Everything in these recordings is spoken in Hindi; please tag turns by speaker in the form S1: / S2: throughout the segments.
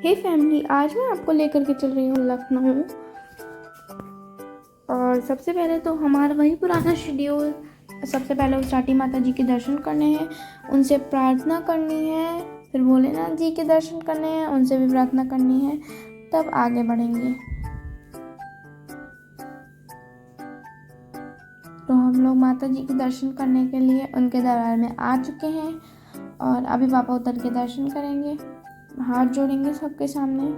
S1: हे फैमिली, आज मैं आपको लेकर के चल रही हूँ लखनऊ। और सबसे पहले तो हमारा वही पुराना शेड्यूल। सबसे पहले उचाटी माता जी के दर्शन करने हैं, उनसे प्रार्थना करनी है, फिर भोलेनाथ जी के दर्शन करने हैं, उनसे भी प्रार्थना करनी है, तब आगे बढ़ेंगे। तो हम लोग माता जी के दर्शन करने के लिए उनके दरबार में आ चुके हैं और अभी पापा उतर के दर्शन करेंगे, हाथ जोड़ेंगे सबके सामने।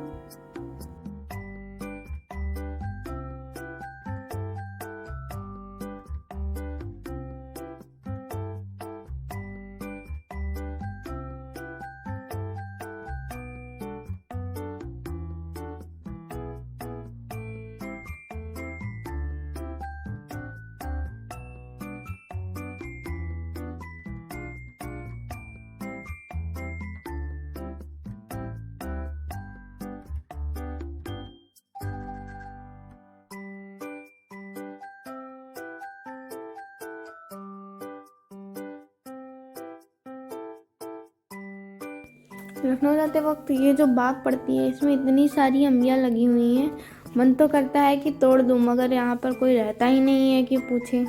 S1: लखनऊ जाते वक्त ये जो बाग पड़ती है, इसमें इतनी सारी अम्बियाँ लगी हुई हैं, मन तो करता है कि तोड़ दूँ, मगर यहाँ पर कोई रहता ही नहीं है कि पूछे।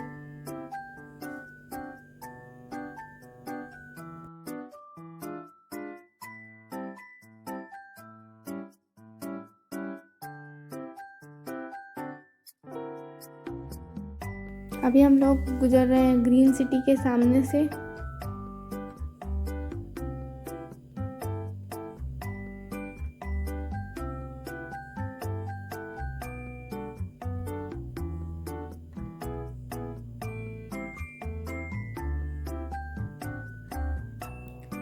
S1: अभी हम लोग गुजर रहे हैं ग्रीन सिटी के सामने से।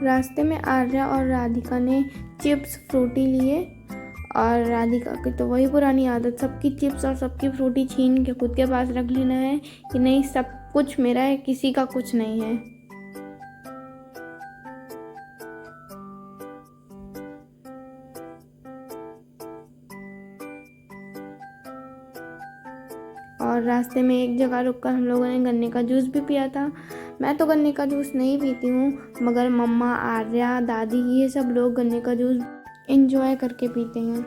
S1: रास्ते में आर्या और राधिका ने चिप्स फ्रूटी लिए, और राधिका की तो वही पुरानी आदत, सबकी चिप्स और सबकी फ्रूटी छीन के खुद के पास रख लेना है कि नहीं सब कुछ मेरा है, किसी का कुछ नहीं है। और रास्ते में एक जगह रुककर हम लोगों ने गन्ने का जूस भी पिया था। मैं तो गन्ने का जूस नहीं पीती हूँ, मगर मम्मा, आर्या, दादी, ये सब लोग गन्ने का जूस एंजॉय करके पीते हैं।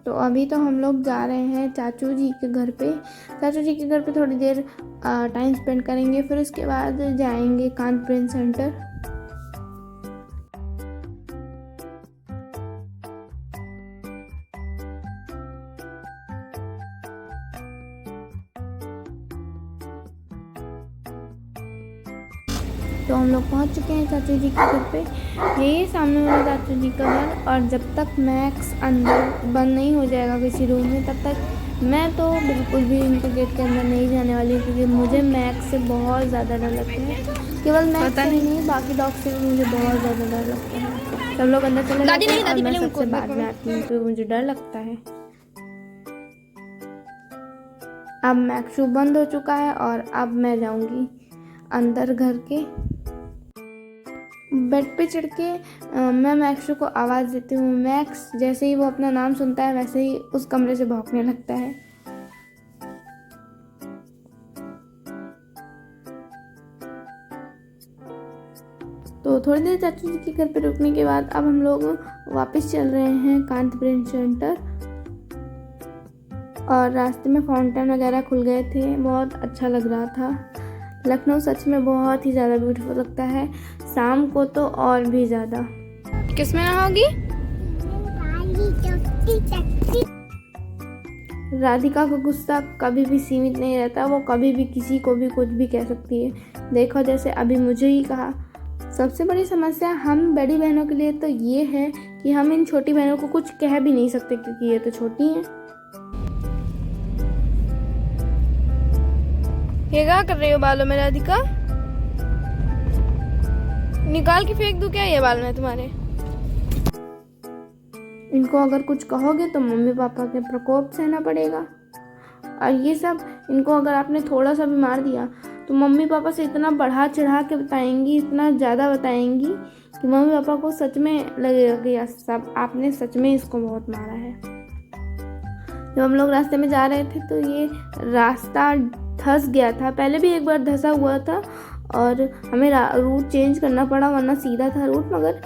S1: तो अभी तो हम लोग जा रहे हैं चाचू जी के घर पे। चाचू जी के घर पे थोड़ी देर टाइम स्पेंड करेंगे, फिर उसके बाद जाएंगे कांत ब्रेन सेंटर। तो हम लोग पहुंच चुके हैं चाचू जी के घर पे। यही सामने वाला चाचू जी का घर। और जब तक मैक्स अंदर बंद नहीं हो जाएगा किसी रूम में, तब तक मैं तो बिल्कुल भी इनके गेट के अंदर नहीं जाने वाली, क्योंकि मुझे मैक्स से बहुत ज़्यादा डर लगता है। केवल मैक्स से नहीं, बाकी डॉग से भी मुझे बहुत ज़्यादा डर लगता है। सब लोग अंदर चले जाते हैं और मैं सबसे बाद में आती हूँ, तो मुझे डर लगता है। अब मैक्स शू बंद हो चुका है और अब मैं जाऊँगी अंदर घर के। बेड पे चढ़ के मैं मैक्स को आवाज़ देती हूँ। मैक्स जैसे ही वो अपना नाम सुनता है, वैसे ही उस कमरे से भौंकने लगता है। तो थोड़ी देर चाचू जी के घर पे रुकने के बाद अब हम लोग वापस चल रहे हैं कांत ब्रेन सेंटर। और रास्ते में फाउंटेन वगैरह खुल गए थे, बहुत अच्छा लग रहा था। लखनऊ सच में बहुत ही ज़्यादा ब्यूटीफुल लगता है, शाम को तो और भी ज़्यादा। किसमें नहाओगी? राधिका का गुस्सा कभी भी सीमित नहीं रहता, वो कभी भी किसी को भी कुछ भी कह सकती है। देखो जैसे अभी मुझे ही कहा। सबसे बड़ी समस्या हम बड़ी बहनों के लिए तो ये है कि हम इन छोटी बहनों को कुछ कह भी नहीं सकते, क्योंकि ये तो छोटी हैं। ये क्या कर रही हो बालों में राधिका? निकाल के फेंक दूं क्या ये बाल में तुम्हारे? इनको अगर कुछ कहोगे तो मम्मी पापा के प्रकोप सहना पड़ेगा। और ये सब इनको अगर आपने थोड़ा सा भी मार दिया तो मम्मी पापा से इतना बढ़ा चढ़ा के बताएंगी, इतना ज़्यादा बताएंगी कि मम्मी पापा को सच में लगेगा कि सब आपने सच में इसको बहुत मारा है। जब हम लोग रास्ते में जा रहे थे तो ये रास्ता धंस गया था। पहले भी एक बार धंसा हुआ था और हमें रूट चेंज करना पड़ा, वरना सीधा था रूट, मगर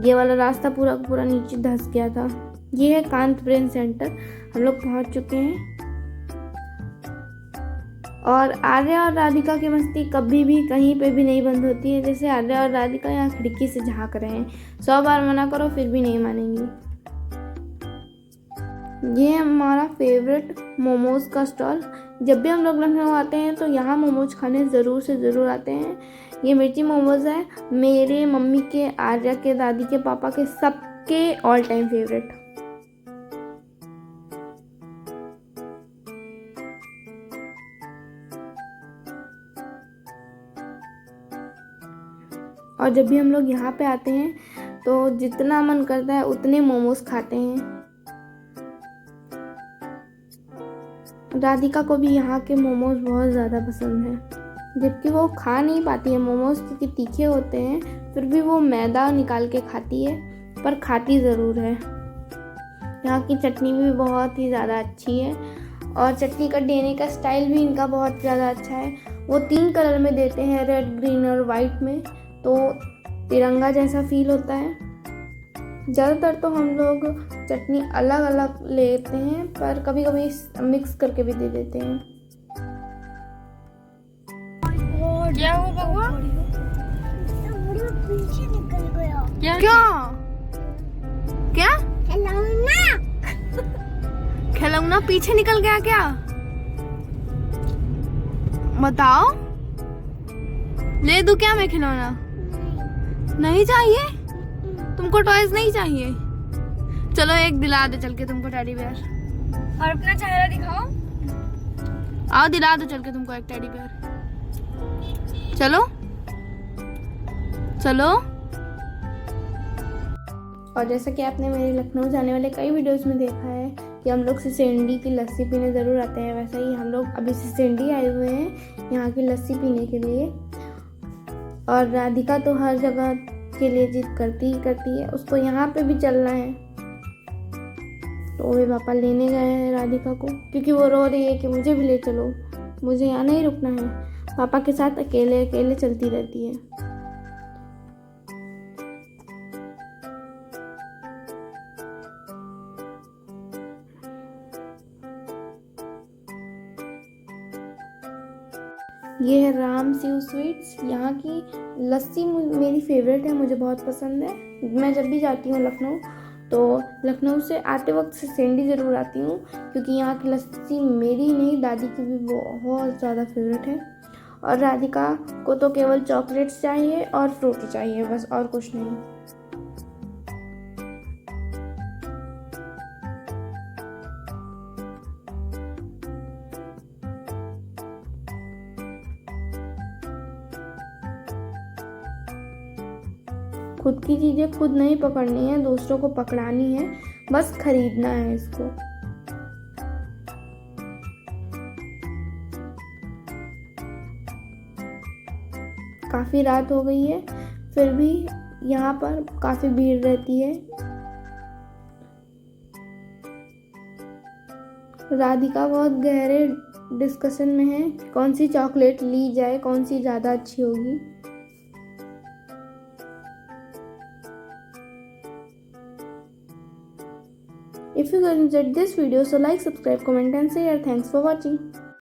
S1: ये वाला रास्ता पूरा पूरा नीचे धंस गया था। ये है कांत ब्रेन सेंटर, हम लोग पहुंच चुके हैं। और आर्या और राधिका की मस्ती कभी भी कहीं पे भी नहीं बंद होती है। जैसे आर्या और राधिका यहाँ खिड़की से झांक रहे हैं, 100 बार मना करो फिर भी नहीं मानेंगी। ये है हमारा फेवरेट मोमोज का स्टॉल। जब भी हम लोग लखनऊ आते हैं तो यहाँ मोमोज खाने ज़रूर से ज़रूर आते हैं। ये मिर्ची मोमोज है, मेरे मम्मी के, आर्या के, दादी के, पापा के, सबके ऑल टाइम फेवरेट। और जब भी हम लोग यहाँ पे आते हैं तो जितना मन करता है उतने मोमोज खाते हैं। राधिका को भी यहाँ के मोमोज बहुत ज़्यादा पसंद है, जबकि वो खा नहीं पाती है मोमोज क्योंकि तीखे होते हैं, फिर भी वो मैदा निकाल के खाती है, पर खाती ज़रूर है। यहाँ की चटनी भी बहुत ही ज़्यादा अच्छी है, और चटनी का देने का स्टाइल भी इनका बहुत ज़्यादा अच्छा है। वो 3 कलर में देते हैं, रेड, ग्रीन और वाइट में, तो तिरंगा जैसा फील होता है। ज़्यादातर तो हम लोग चटनी अलग अलग लेते हैं, पर कभी कभी मिक्स करके भी दे देते हैं।
S2: क्या हुआ बबुआ?
S3: पीछे निकल गया।
S2: क्या
S1: क्या
S3: खिलौना
S1: खिलौना पीछे निकल गया क्या? बताओ, ले दूं क्या मैं खिलौना? नहीं चाहिए? तुमको टॉयज नहीं चाहिए? चलो एक दिला दे चल के तुमको टेडी बियर।
S2: और अपना चेहरा दिखाओ।
S1: आओ दिला दो चल के तुमको एक टेडी बियर। चलो चलो। और जैसा कि आपने मेरे लखनऊ जाने वाले कई वीडियोस में देखा है कि हम लोग सिसेंडी की लस्सी पीने ज़रूर आते हैं, वैसे ही हम लोग अभी सिसेंडी आए हुए हैं यहाँ की लस्सी पीने के लिए। और राधिका तो हर जगह के लिए जिद करती ही करती है, उसको यहाँ पे भी चलना है। तो वे पापा लेने गए हैं राधिका को, क्योंकि वो रो रही है कि मुझे भी ले चलो, मुझे यहाँ नहीं रुकना है। पापा के साथ अकेले अकेले चलती रहती है। ये है राम शिव स्वीट्स। यहाँ की लस्सी मेरी फेवरेट है, मुझे बहुत पसंद है। मैं जब भी जाती हूँ लखनऊ तो लखनऊ से आते वक्त सिसेंडी ज़रूर आती हूँ, क्योंकि यहाँ की लस्सी मेरी नहीं दादी की भी बहुत ज़्यादा फेवरेट है। और राधिका को तो केवल चॉकलेट्स चाहिए और फ्रूटी चाहिए, बस और कुछ नहीं। खुद की चीज़ें खुद नहीं पकड़नी है, दूसरों को पकड़ानी है, बस खरीदना है इसको। काफ़ी रात हो गई है, फिर भी यहाँ पर काफ़ी भीड़ रहती है। राधिका बहुत गहरे डिस्कशन में है कि कौन सी चॉकलेट ली जाए, कौन सी ज़्यादा अच्छी होगी। If you enjoyed this video, so like, subscribe, comment and share. Thanks for watching.